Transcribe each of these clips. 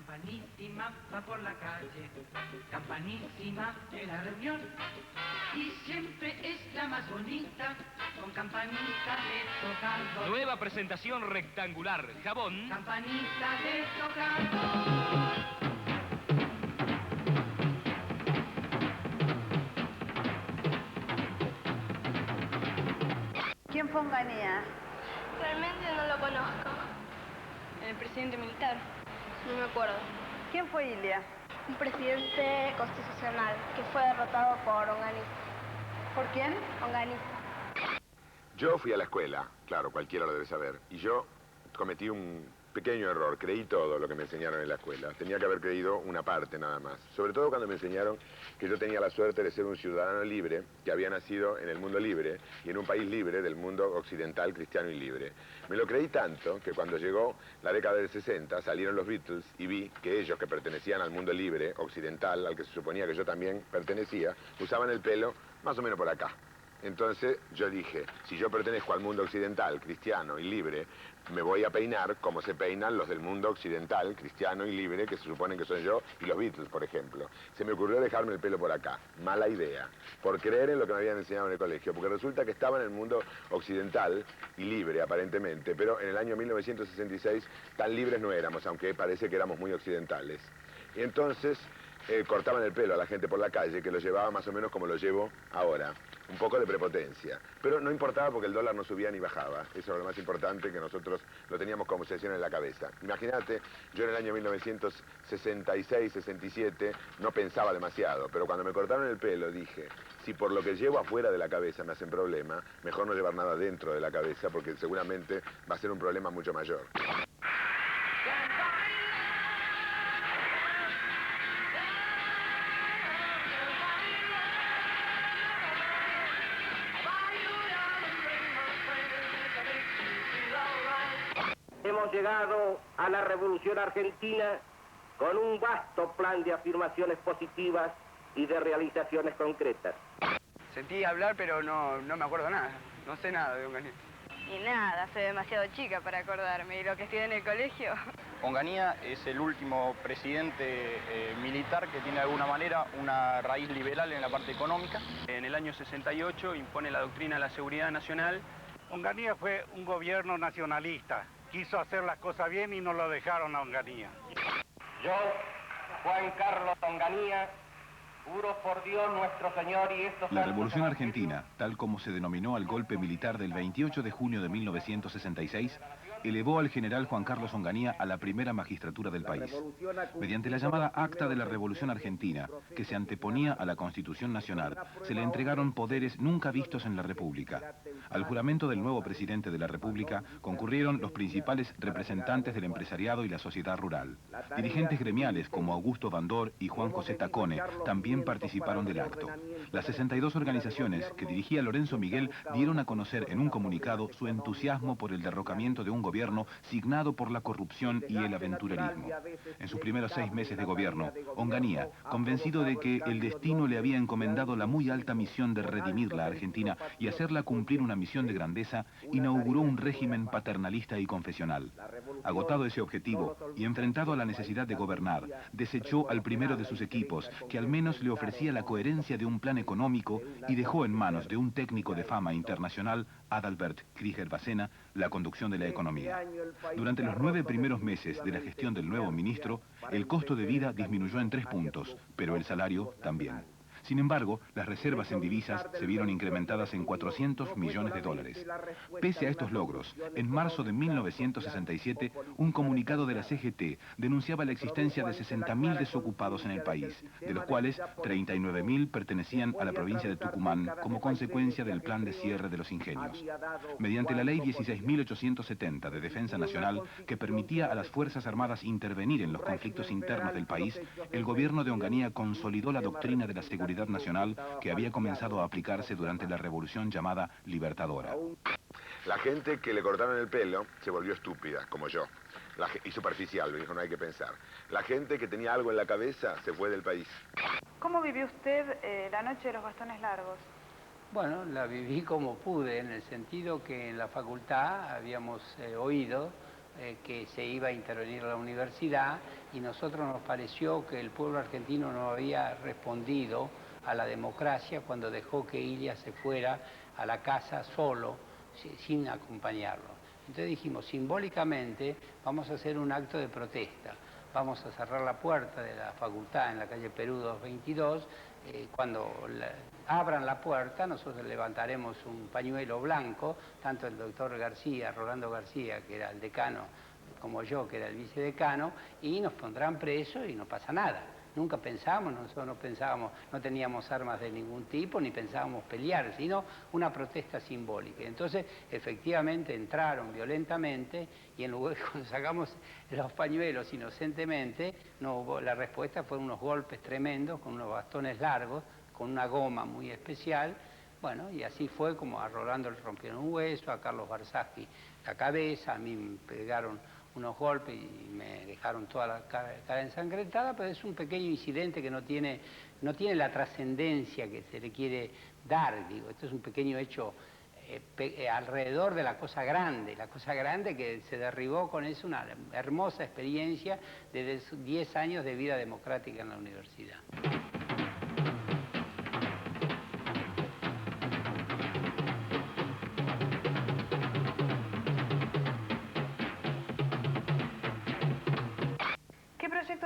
Campanísima va por la calle, campanísima de la reunión, y siempre es la más bonita, con campanita de tocador. Nueva presentación rectangular, jabón. Campanita de tocador. ¿Quién fue Onganía? Realmente no lo conozco. El presidente militar. No me acuerdo. ¿Quién fue Ilia? Un presidente constitucional que fue derrotado por Onganía. ¿Por quién? Onganía. Yo fui a la escuela, claro, cualquiera lo debe saber, y yo cometí un pequeño error, creí todo lo que me enseñaron en la escuela. Tenía que haber creído una parte nada más. Sobre todo cuando me enseñaron que yo tenía la suerte de ser un ciudadano libre, que había nacido en el mundo libre y en un país libre del mundo occidental, cristiano y libre. Me lo creí tanto que cuando llegó la década del 60 salieron los Beatles y vi que ellos, que pertenecían al mundo libre, occidental, al que se suponía que yo también pertenecía, usaban el pelo más o menos por acá. Entonces yo dije, si yo pertenezco al mundo occidental, cristiano y libre, me voy a peinar como se peinan los del mundo occidental, cristiano y libre, que se suponen que soy yo, y los Beatles, por ejemplo. Se me ocurrió dejarme el pelo por acá. Mala idea. Por creer en lo que me habían enseñado en el colegio. Porque resulta que estaba en el mundo occidental y libre, aparentemente. Pero en el año 1966 tan libres no éramos, aunque parece que éramos muy occidentales. Y entonces cortaban el pelo a la gente por la calle, que lo llevaba más o menos como lo llevo ahora. Un poco de prepotencia. Pero no importaba porque el dólar no subía ni bajaba. Eso era lo más importante, que nosotros lo teníamos como obsesión en la cabeza. Imagínate, yo en el año 1966, 67, no pensaba demasiado. Pero cuando me cortaron el pelo dije, si por lo que llevo afuera de la cabeza me hacen problema, mejor no llevar nada dentro de la cabeza porque seguramente va a ser un problema mucho mayor. Hemos llegado a la Revolución Argentina con un vasto plan de afirmaciones positivas y de realizaciones concretas. Sentí hablar, pero no me acuerdo nada. No sé nada de Onganía. Y nada, soy demasiado chica para acordarme. ¿Y lo que estudié en el colegio? Onganía es el último presidente militar que tiene de alguna manera una raíz liberal en la parte económica. En el año 68 impone la doctrina de la seguridad nacional. Onganía fue un gobierno nacionalista. Quiso hacer las cosas bien y no lo dejaron a Onganía. Yo, Juan Carlos Onganía, juro por Dios nuestro Señor y estos... La Revolución Argentina, tal como se denominó al golpe militar del 28 de junio de 1966, elevó al general Juan Carlos Onganía a la primera magistratura del país. Mediante la llamada Acta de la Revolución Argentina, que se anteponía a la Constitución Nacional, se le entregaron poderes nunca vistos en la República. Al juramento del nuevo presidente de la República concurrieron los principales representantes del empresariado y la sociedad rural. Dirigentes gremiales como Augusto Bandor y Juan José Tacone también participaron del acto. Las 62 organizaciones que dirigía Lorenzo Miguel dieron a conocer en un comunicado su entusiasmo por el derrocamiento de un gobierno signado por la corrupción y el aventurerismo. En sus primeros 6 meses de gobierno, Onganía, convencido de que el destino le había encomendado la muy alta misión de redimir la Argentina y hacerla cumplir una misión de grandeza, inauguró un régimen paternalista y confesional. Agotado ese objetivo y enfrentado a la necesidad de gobernar, desechó al primero de sus equipos, que al menos le ofrecía la coherencia de un plan económico, y dejó en manos de un técnico de fama internacional, Adalbert Krieger-Bacena, la conducción de la economía. Durante los 9 primeros meses de la gestión del nuevo ministro, el costo de vida disminuyó en 3 puntos, pero el salario también. Sin embargo, las reservas en divisas se vieron incrementadas en 400 millones de dólares. Pese a estos logros, en marzo de 1967, un comunicado de la CGT denunciaba la existencia de 60.000 desocupados en el país, de los cuales 39.000 pertenecían a la provincia de Tucumán como consecuencia del plan de cierre de los ingenios. Mediante la ley 16.870 de Defensa Nacional, que permitía a las Fuerzas Armadas intervenir en los conflictos internos del país, el gobierno de Onganía consolidó la doctrina de la seguridad nacional que había comenzado a aplicarse durante la revolución llamada Libertadora. La gente que le cortaron el pelo se volvió estúpida, como yo. Y superficial, dijo, no hay que pensar. La gente que tenía algo en la cabeza se fue del país. ¿Cómo vivió usted la noche de los bastones largos? Bueno, la viví como pude, en el sentido que en la facultad habíamos oído que se iba a intervenir la universidad, y nosotros nos pareció que el pueblo argentino no había respondido a la democracia cuando dejó que Illa se fuera a la casa solo, sin acompañarlo. Entonces dijimos, simbólicamente vamos a hacer un acto de protesta. Vamos a cerrar la puerta de la facultad en la calle Perú 222. Cuando abran la puerta, nosotros levantaremos un pañuelo blanco, tanto el doctor García, Rolando García, que era el decano, como yo, que era el vicedecano, y nos pondrán presos y no pasa nada. Nunca pensamos, nosotros no pensábamos, no teníamos armas de ningún tipo, ni pensábamos pelear, sino una protesta simbólica. Entonces, efectivamente, entraron violentamente, y en lugar, cuando sacamos los pañuelos inocentemente, no hubo, la respuesta fue unos golpes tremendos, con unos bastones largos, con una goma muy especial. Bueno, y así fue como a Rolando le rompieron un hueso, a Carlos Barzaschi la cabeza, a mí me pegaron unos golpes y me dejaron toda la cara ensangrentada, pero es un pequeño incidente que no tiene la trascendencia que se le quiere dar, digo. Esto es un pequeño hecho alrededor de la cosa grande que se derribó con eso, una hermosa experiencia de 10 años de vida democrática en la universidad.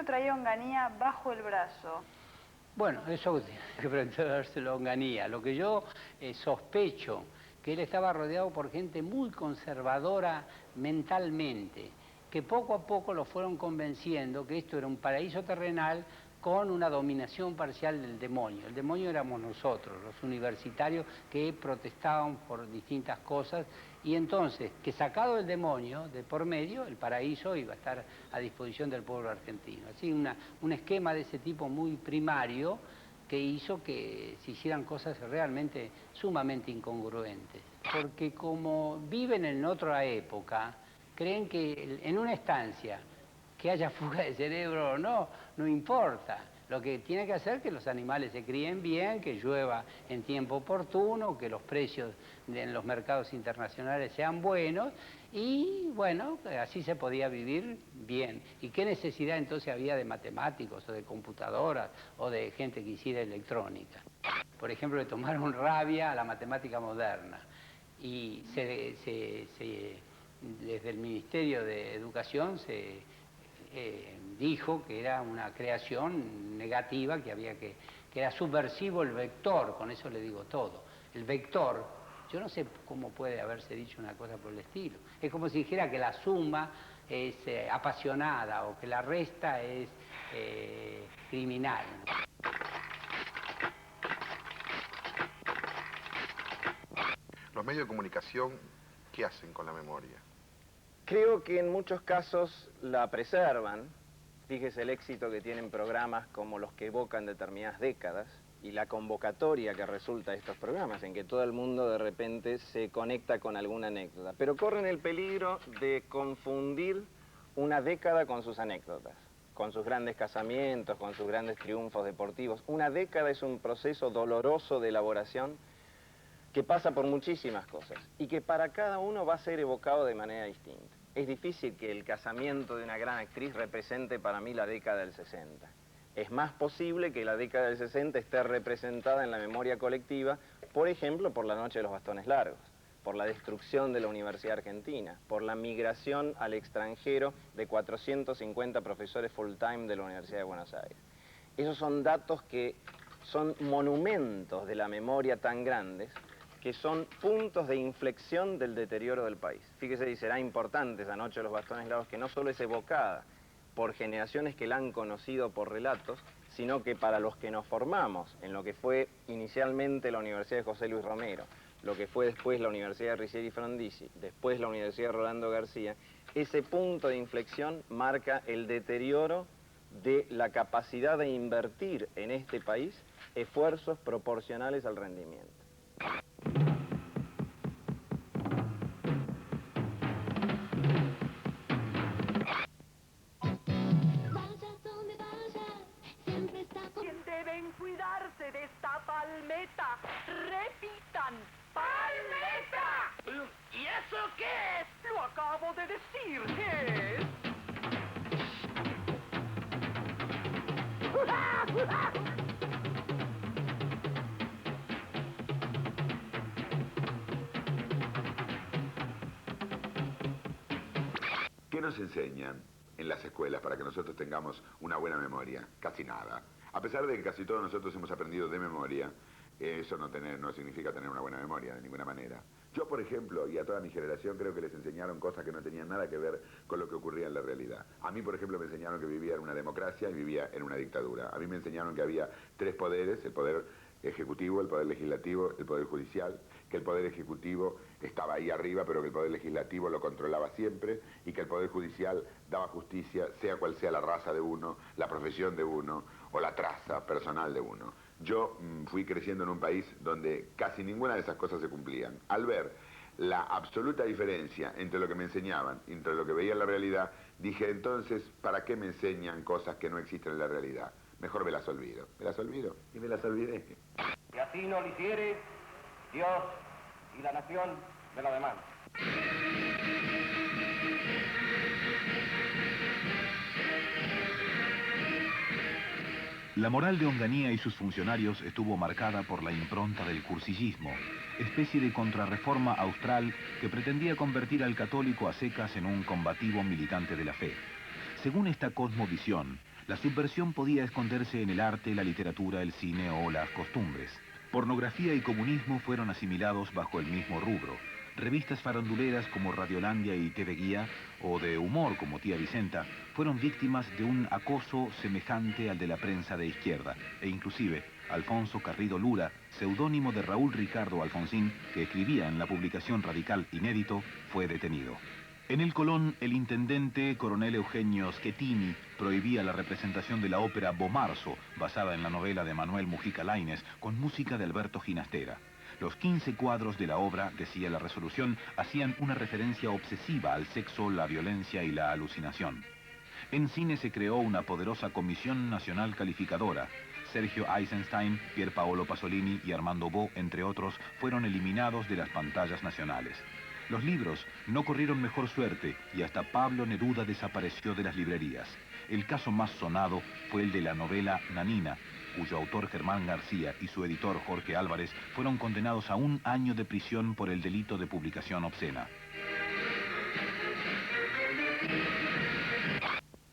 Traía Onganía bajo el brazo? Bueno, eso tiene que preguntárselo a Onganía. Lo que yo sospecho, que él estaba rodeado por gente muy conservadora mentalmente, que poco a poco lo fueron convenciendo que esto era un paraíso terrenal con una dominación parcial del demonio. El demonio éramos nosotros, los universitarios, que protestábamos por distintas cosas, y entonces, que sacado el demonio de por medio, el paraíso iba a estar a disposición del pueblo argentino. Así, un esquema de ese tipo muy primario, que hizo que se hicieran cosas realmente sumamente incongruentes. Porque como viven en otra época, creen que en una estancia, que haya fuga de cerebro o no, no importa. Lo que tiene que hacer es que los animales se críen bien, que llueva en tiempo oportuno, que los precios en los mercados internacionales sean buenos, y bueno, así se podía vivir bien. ¿Y qué necesidad entonces había de matemáticos o de computadoras o de gente que hiciera electrónica? Por ejemplo, le tomaron rabia a la matemática moderna, y desde el Ministerio de Educación se dijo que era una creación negativa, que era subversivo el vector. Con eso le digo todo. El vector, yo no sé cómo puede haberse dicho una cosa por el estilo. Es como si dijera que la suma es apasionada, o que la resta es criminal. Los medios de comunicación, ¿qué hacen con la memoria? Creo que en muchos casos la preservan. Fíjese el éxito que tienen programas como los que evocan determinadas décadas y la convocatoria que resulta de estos programas, en que todo el mundo de repente se conecta con alguna anécdota. Pero corren el peligro de confundir una década con sus anécdotas, con sus grandes casamientos, con sus grandes triunfos deportivos. Una década es un proceso doloroso de elaboración que pasa por muchísimas cosas y que para cada uno va a ser evocado de manera distinta. Es difícil que el casamiento de una gran actriz represente para mí la década del 60. Es más posible que la década del 60 esté representada en la memoria colectiva, por ejemplo, por la Noche de los Bastones Largos, por la destrucción de la Universidad Argentina, por la migración al extranjero de 450 profesores full-time de la Universidad de Buenos Aires. Esos son datos que son monumentos de la memoria tan grandes, que son puntos de inflexión del deterioro del país. Fíjese, y será importante esa Noche de los Bastones Largos, que no solo es evocada por generaciones que la han conocido por relatos, sino que para los que nos formamos en lo que fue inicialmente la Universidad de José Luis Romero, lo que fue después la Universidad de Riccieri Frondizi, después la Universidad de Rolando García, ese punto de inflexión marca el deterioro de la capacidad de invertir en este país esfuerzos proporcionales al rendimiento. Cuidarse de esta palmeta. Repitan, ¡palmeta! ¿Y eso qué es? Lo acabo de decir, ¿qué? ¿Qué nos enseñan en las escuelas para que nosotros tengamos una buena memoria? Casi nada. A pesar de que casi todos nosotros hemos aprendido de memoria, eso no significa tener una buena memoria de ninguna manera. Yo, por ejemplo, y a toda mi generación, creo que les enseñaron cosas que no tenían nada que ver con lo que ocurría en la realidad. A mí, por ejemplo, me enseñaron que vivía en una democracia y vivía en una dictadura. A mí me enseñaron que había tres poderes: el poder ejecutivo, el poder legislativo, el poder judicial, que el poder ejecutivo estaba ahí arriba, pero que el poder legislativo lo controlaba siempre, y que el poder judicial daba justicia, sea cual sea la raza de uno, la profesión de uno, o la traza personal de uno. Yo fui creciendo en un país donde casi ninguna de esas cosas se cumplían. Al ver la absoluta diferencia entre lo que me enseñaban y entre lo que veía en la realidad, dije, entonces, ¿para qué me enseñan cosas que no existen en la realidad? Mejor me las olvido. Me las olvido y me las olvidé. Y así no lo hiciere, Dios y la nación me lo demandan. La moral de Onganía y sus funcionarios estuvo marcada por la impronta del cursillismo, especie de contrarreforma austral que pretendía convertir al católico a secas en un combativo militante de la fe. Según esta cosmovisión, la subversión podía esconderse en el arte, la literatura, el cine o las costumbres. Pornografía y comunismo fueron asimilados bajo el mismo rubro. Revistas faranduleras como Radiolandia y TV Guía, o de humor como Tía Vicenta, fueron víctimas de un acoso semejante al de la prensa de izquierda, e inclusive Alfonso Carrido Lura, seudónimo de Raúl Ricardo Alfonsín, que escribía en la publicación radical Inédito, fue detenido. En el Colón, el intendente coronel Eugenio Schettini prohibía la representación de la ópera Bomarzo, basada en la novela de Manuel Mujica Lainez, con música de Alberto Ginastera. Los 15 cuadros de la obra, decía la resolución, hacían una referencia obsesiva al sexo, la violencia y la alucinación. En cine se creó una poderosa Comisión Nacional Calificadora. Sergio Eisenstein, Pier Paolo Pasolini y Armando Bo, entre otros, fueron eliminados de las pantallas nacionales. Los libros no corrieron mejor suerte y hasta Pablo Neruda desapareció de las librerías. El caso más sonado fue el de la novela Nanina, cuyo autor Germán García y su editor Jorge Álvarez fueron condenados a 1 año de prisión por el delito de publicación obscena.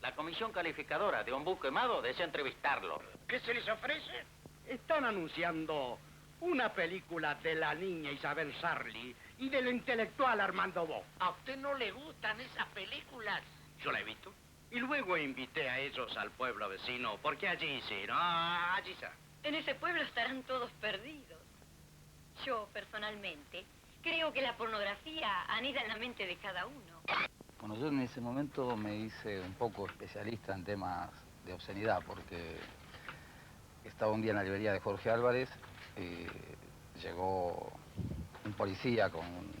La comisión calificadora de Un Buque Quemado desea entrevistarlo. ¿Qué se les ofrece? Están anunciando una película de la niña Isabel Sarli y del intelectual Armando Bo. ¿A usted no le gustan esas películas? Yo la he visto. Y luego invité a ellos al pueblo vecino, porque allí sí, ¿no? Allí sí. En ese pueblo estarán todos perdidos. Yo, personalmente, creo que la pornografía anida en la mente de cada uno. Bueno, yo en ese momento me hice un poco especialista en temas de obscenidad, porque estaba un día en la librería de Jorge Álvarez y llegó un policía con un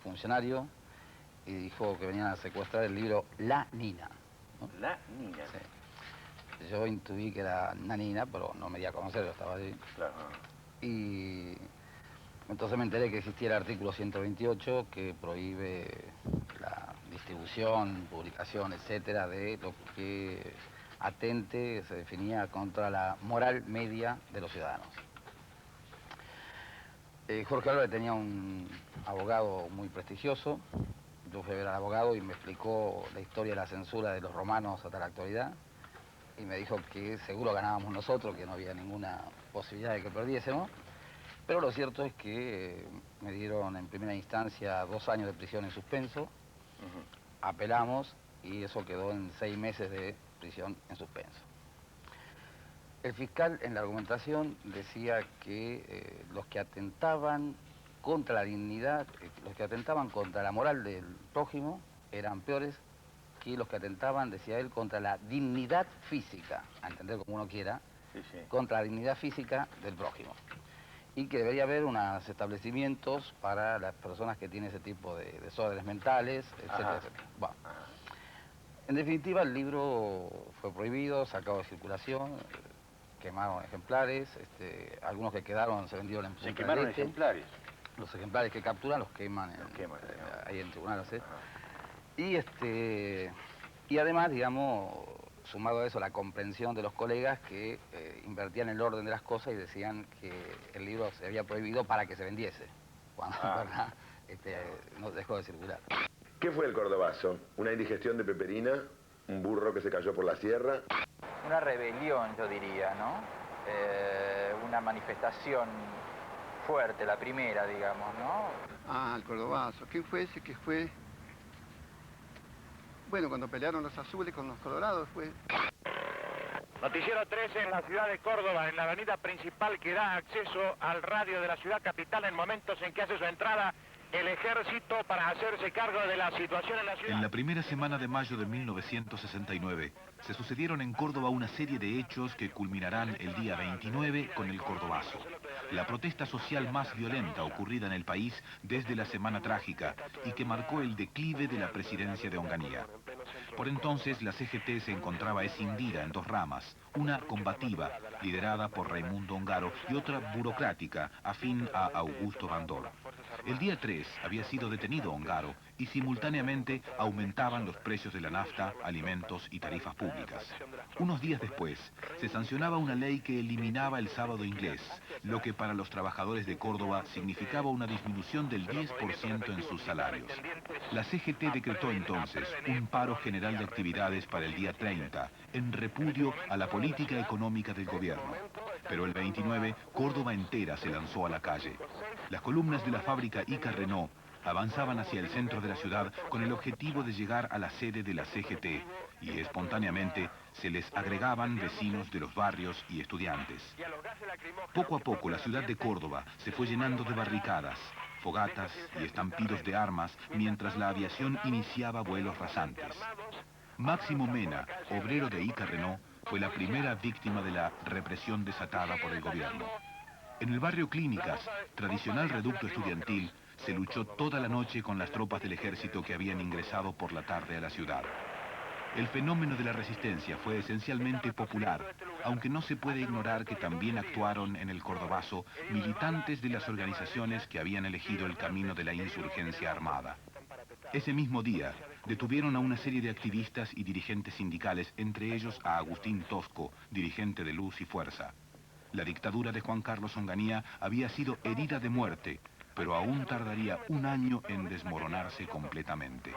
funcionario y dijo que venían a secuestrar el libro La Nina, ¿no? La Nina. Sí. Yo intuí que era Nanina, pero no me di a conocer, yo estaba allí. Claro. Y entonces me enteré que existía el artículo 128 que prohíbe la distribución, publicación, etcétera, de lo que atente, se definía contra la moral media de los ciudadanos. Jorge Álvarez tenía un abogado muy prestigioso. Yo fui a ver al abogado y me explicó la historia de la censura de los romanos hasta la actualidad. Y me dijo que seguro ganábamos nosotros, que no había ninguna posibilidad de que perdiésemos. Pero lo cierto es que me dieron en primera instancia 2 años de prisión en suspenso. Apelamos y eso quedó en 6 meses de prisión en suspenso. El fiscal en la argumentación decía que los que atentaban contra la dignidad, los que atentaban contra la moral del prójimo eran peores que los que atentaban, decía él, contra la dignidad física, a entender como uno quiera, contra la dignidad física del prójimo. Y que debería haber unos establecimientos para las personas que tienen ese tipo de desórdenes mentales, etcétera, etcétera. Bueno, en definitiva, el libro fue prohibido, sacado de circulación, quemaron ejemplares, algunos que quedaron se vendieron en ¿Se quemaron ejemplares? Los ejemplares que capturan los queman, ahí en tribunal, ¿sí? Y además, digamos, sumado a eso la comprensión de los colegas que invertían el orden de las cosas y decían que el libro se había prohibido para que se vendiese, cuando en verdad no dejó de circular. ¿Qué fue el cordobazo? ¿Una indigestión de peperina? ¿Un burro que se cayó por la sierra? Una rebelión, yo diría, ¿no? Una manifestación fuerte, la primera, digamos, ¿no? Ah, el cordobazo. ¿Quién fue ese que fue? Bueno, cuando pelearon los azules con los colorados fue... Noticiero 13 en la ciudad de Córdoba, en la avenida principal que da acceso al radio de la ciudad capital en momentos en que hace su entrada el ejército para hacerse cargo de la situación en la ciudad. En la primera semana de mayo de 1969 se sucedieron en Córdoba una serie de hechos que culminarán el día 29 con el Cordobazo, la protesta social más violenta ocurrida en el país desde la Semana Trágica y que marcó el declive de la presidencia de Onganía. Por entonces la CGT se encontraba escindida en dos ramas, una combativa, liderada por Raimundo Ongaro, y otra burocrática, afín a Augusto Bandor. El día 3 había sido detenido Ongaro y simultáneamente aumentaban los precios de la nafta, alimentos y tarifas públicas. Unos días después se sancionaba una ley que eliminaba el sábado inglés, lo que para los trabajadores de Córdoba significaba una disminución del 10% en sus salarios. La CGT decretó entonces un paro general de actividades para el día 30, en repudio a la política económica del gobierno. Pero el 29, Córdoba entera se lanzó a la calle. Las columnas de la fábrica Ica Renault avanzaban hacia el centro de la ciudad con el objetivo de llegar a la sede de la CGT y espontáneamente se les agregaban vecinos de los barrios y estudiantes. Poco a poco la ciudad de Córdoba se fue llenando de barricadas, fogatas y estampidos de armas mientras la aviación iniciaba vuelos rasantes. Máximo Mena, obrero de Ica Renault, fue la primera víctima de la represión desatada por el gobierno. En el barrio Clínicas, tradicional reducto estudiantil, se luchó toda la noche con las tropas del ejército que habían ingresado por la tarde a la ciudad. El fenómeno de la resistencia fue esencialmente popular, aunque no se puede ignorar que también actuaron en el Cordobazo militantes de las organizaciones que habían elegido el camino de la insurgencia armada. Ese mismo día, detuvieron a una serie de activistas y dirigentes sindicales, entre ellos a Agustín Tosco, dirigente de Luz y Fuerza. La dictadura de Juan Carlos Onganía había sido herida de muerte, pero aún tardaría un año en desmoronarse completamente.